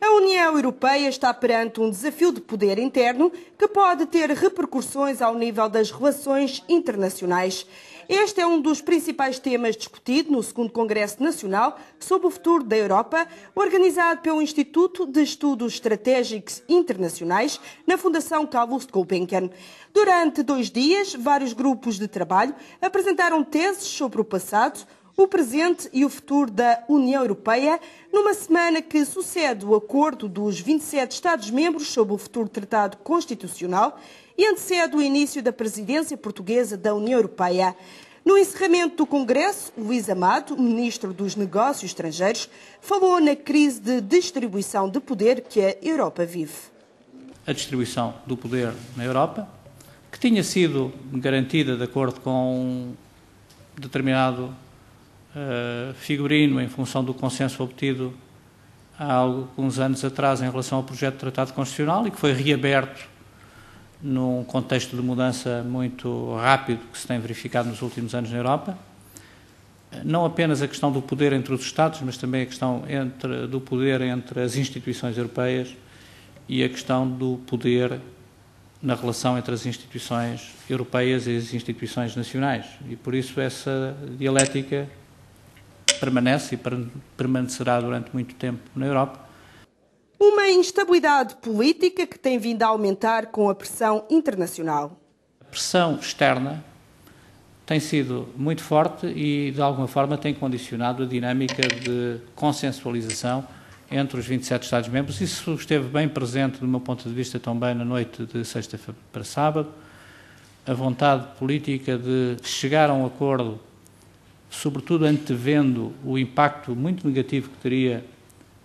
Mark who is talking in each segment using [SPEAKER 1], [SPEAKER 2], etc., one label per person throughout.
[SPEAKER 1] A União Europeia está perante um desafio de poder interno que pode ter repercussões ao nível das relações internacionais. Este é um dos principais temas discutido no 2º Congresso Nacional sobre o Futuro da Europa, organizado pelo Instituto de Estudos Estratégicos Internacionais na Fundação Carlos Gulbenkian. Durante 2 dias, vários grupos de trabalho apresentaram teses sobre o passado, o presente e o futuro da União Europeia, numa semana que sucede o acordo dos 27 Estados-membros sobre o futuro Tratado Constitucional e antecede o início da presidência portuguesa da União Europeia. No encerramento do Congresso, Luís Amado, ministro dos Negócios Estrangeiros, falou na crise de distribuição de poder que a Europa vive.
[SPEAKER 2] A distribuição do poder na Europa, que tinha sido garantida de acordo com um determinado figurino em função do consenso obtido há alguns anos atrás em relação ao projeto de Tratado Constitucional e que foi reaberto num contexto de mudança muito rápido que se tem verificado nos últimos anos na Europa. Não apenas a questão do poder entre os Estados, mas também a questão do poder entre as instituições europeias e a questão do poder na relação entre as instituições europeias e as instituições nacionais. E por isso essa dialética permanece e permanecerá durante muito tempo na Europa.
[SPEAKER 1] Uma instabilidade política que tem vindo a aumentar com a pressão internacional.
[SPEAKER 2] A pressão externa tem sido muito forte e, de alguma forma, tem condicionado a dinâmica de consensualização entre os 27 Estados-membros. Isso esteve bem presente, do meu ponto de vista, também na noite de sexta para sábado. A vontade política de chegar a um acordo, sobretudo antevendo o impacto muito negativo que teria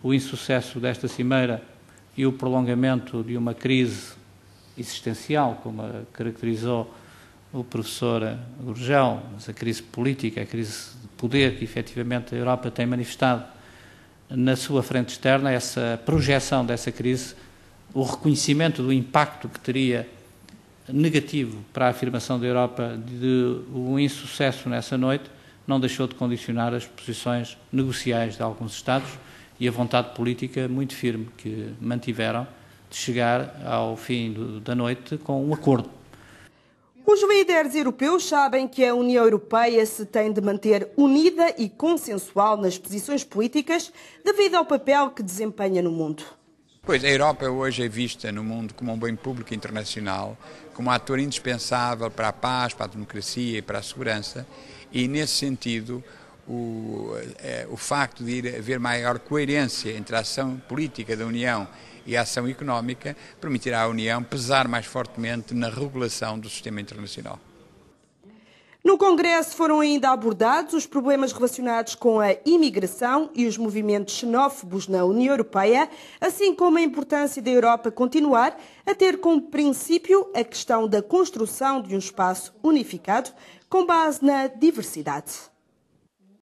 [SPEAKER 2] o insucesso desta cimeira e o prolongamento de uma crise existencial, como a caracterizou o professor Gurgel, mas a crise política, a crise de poder que efetivamente a Europa tem manifestado na sua frente externa, essa projeção dessa crise, o reconhecimento do impacto que teria negativo para a afirmação da Europa de um insucesso nessa noite, não deixou de condicionar as posições negociais de alguns Estados e a vontade política muito firme que mantiveram de chegar ao fim da noite com um acordo.
[SPEAKER 1] Os líderes europeus sabem que a União Europeia se tem de manter unida e consensual nas posições políticas devido ao papel que desempenha no mundo.
[SPEAKER 3] Pois, a Europa hoje é vista no mundo como um bem público internacional, como um ator indispensável para a paz, para a democracia e para a segurança, e nesse sentido o facto de haver maior coerência entre a ação política da União e a ação económica permitirá à União pesar mais fortemente na regulação do sistema internacional.
[SPEAKER 1] No Congresso foram ainda abordados os problemas relacionados com a imigração e os movimentos xenófobos na União Europeia, assim como a importância da Europa continuar a ter como princípio a questão da construção de um espaço unificado com base na diversidade.